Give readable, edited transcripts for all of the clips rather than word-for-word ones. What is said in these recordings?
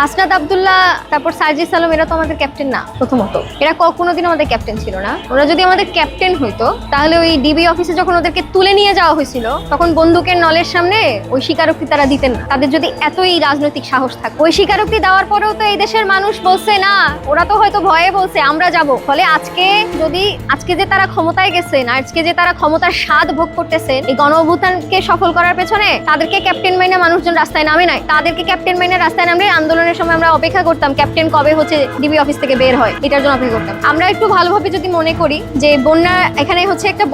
হাসনাত আব্দুল্লাহ, তারপর সার্জিস আলম, এরা তো আমাদের ক্যাপ্টেন না। প্রথমত এরা কোনোদিন আমাদের ক্যাপ্টেন ছিল না। ওরা যদি আমাদের ক্যাপ্টেন হইতো তাহলে ওই ডিবি অফিসে যখন ওদেরকে তুলে নিয়ে যাওয়া হয়েছিল তখন বন্দুকের নলের সামনে ওই স্বীকারোক্তি তারা দিতেন না। তাদের যদি এতই রাজনৈতিক সাহস থাকে, ওই স্বীকারোক্তি দেওয়ার পরেও তো এই দেশের মানুষ বলছে না, ওরা তো হয়তো ভয়ে বলছে আমরা যাব। ফলে আজকে যে তারা ক্ষমতায় গেছেন, আজকে যে তারা ক্ষমতার স্বাদ ভোগ করতেছেন, এই গণ অভ্যুত্থানকে সফল করার পেছনে তাদেরকে ক্যাপ্টেন মাইনে মানুষজন রাস্তায় নামে নাই। তাদেরকে ক্যাপ্টেন মাইনে রাস্তায় নামলে আন্দোলনের সময় আমরা অপেক্ষা করতাম ক্যাপ্টেন কবে হচ্ছে ডিবি অফিস থেকে বের হয়, এটার জন্য অপেক্ষা করতাম। আমরা একটু ভালোভাবে যদি মনে করি যে এখানে হচ্ছে একটা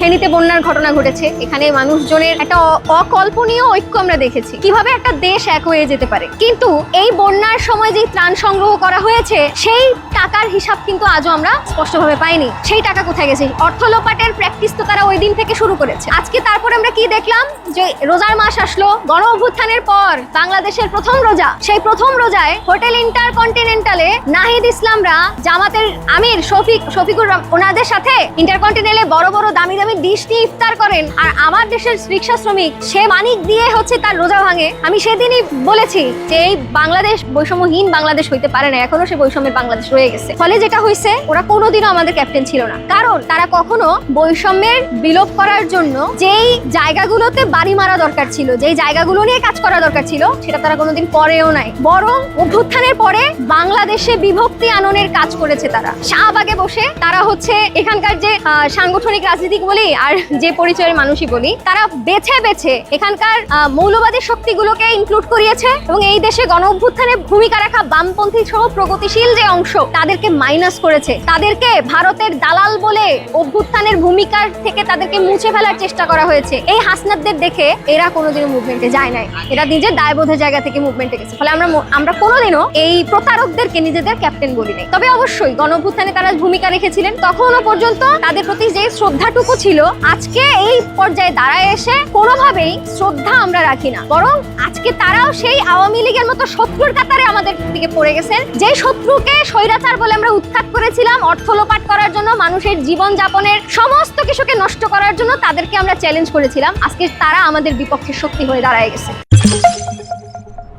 ফেনীতে বন্যার ঘটনা ঘটেছে, এখানে মানুষজনের একটা অকল্পনীয় ঐক্য আমরা দেখেছি, কিভাবে একটা দেশ এক হয়ে যেতে পারে। কিন্তু এই বন্যার সময় যে ত্রাণ সংগ্রহ করা হয়েছে সেই টাকার হিসাব কিন্তু আজও আমরা স্পষ্টভাবে পাইনি। সেই টাকা কোথায় গেছে? অর্থ লোপাটের প্র্যাকটিস তো তারা ওই দিন থেকে শুরু করেছে। আজকে তারপরে আমরা কি দেখলাম যে রোজার মাস আসলো, গণ অভ্যুত্থানের পর বাংলাদেশের প্রথম রোজা, সেই প্রথম রোজায় হোটেল ইন্টারকন্টিনেন্টালে নাহিদ ইসলামরা জামাতের আমির শফিকুর ওনাদের সাথে ইন্টারকন্টিনেন্টালে বড় বড় দামি দামি ডিশ নিয়ে ইফতার করেন, আর আমার দেশের রিক্সা শ্রমিক সে মানিক দিয়ে হচ্ছে তার রোজা ভাঙে। আমি সেদিনই বলেছি যে এই বাংলাদেশ বৈষম্যহীন বাংলাদেশ হইতে পারে না, এখনো সে বৈষম্যের বাংলাদেশ রয়ে গেছে। ফলে যেটা হয়েছে, ওরা কোনোদিনও আমাদের ক্যাপ্টেন ছিল না, কারণ তারা কখনো বৈষম্যের বিলোপ করার জন্য যেই জায়গাগুলোতে বাড়ি মারা দরকার ছিল, যেই জায়গাগুলো নিয়ে কাজ করা দরকার ছিল, সেটা তারা কোনোদিন করেও নাই। বরং অভ্যুত্থানের পরে বাংলাদেশে বিভক্তি আননের কাজ করেছে তারা। শাহবাগে বসে তারা হচ্ছে এখানকার যে সাংগঠনিক রাজনীতি বলি আর যে পরিচয়ের মানুষই বলি, তারা বেছে বেছে এখানকার মৌলবাদী শক্তিগুলোকে ইনক্লুড করিয়েছে এবং এই দেশে গণ অভ্যুত্থানে ভূমিকা রাখা বামপন্থী সহ প্রগতিশীল যে অংশ তাদেরকে মাইনাস করেছে, তাদেরকে ভারতের দালাল বলে অভ্যুত্থানের ভূমিকার থেকে তাদেরকে মুছে ফেলার চেষ্টা করা হয়েছে। এই হাসনাতদের দেখে এরা কোনোদিনও মুভমেন্টে যায় নাই, এরা নিজের দায়বোধের জায়গা থেকে মুভমেন্টে গেছে। ফলে আমরা কোনোদিনও এই প্রতারকদেরকে নিজেদের ক্যাপ্টেন বলি নাই। তবে অবশ্যই গণ অভ্যুত্থানে তারা ভূমিকা রেখেছিলেন, তখনও পর্যন্ত তাদের প্রতি যে শ্রদ্ধাটুকু ছিল, আজকে এই পর্যায়ে দাঁড়ায় এসে কোনোভাবেই শ্রদ্ধা আমরা রাখি না। বরং আজকে তারাও সেই আওয়ামী লীগের মতো শত্রুর কাতারে আমাদের দিকে পড়ে গেছেন, যে শত্রুকে স্বৈরাচার বলে আমরা উৎখাত করেছিলাম অর্থ লোপাট করার জন্য, মানুষের জীবন যাপনের সমস্ত কিছুকে নষ্ট করার জন্য তাদেরকে আমরা চ্যালেঞ্জ করেছিলাম। আজকে তারা আমাদের বিপক্ষে শক্তি হয়ে দাঁড়ায় গেছে।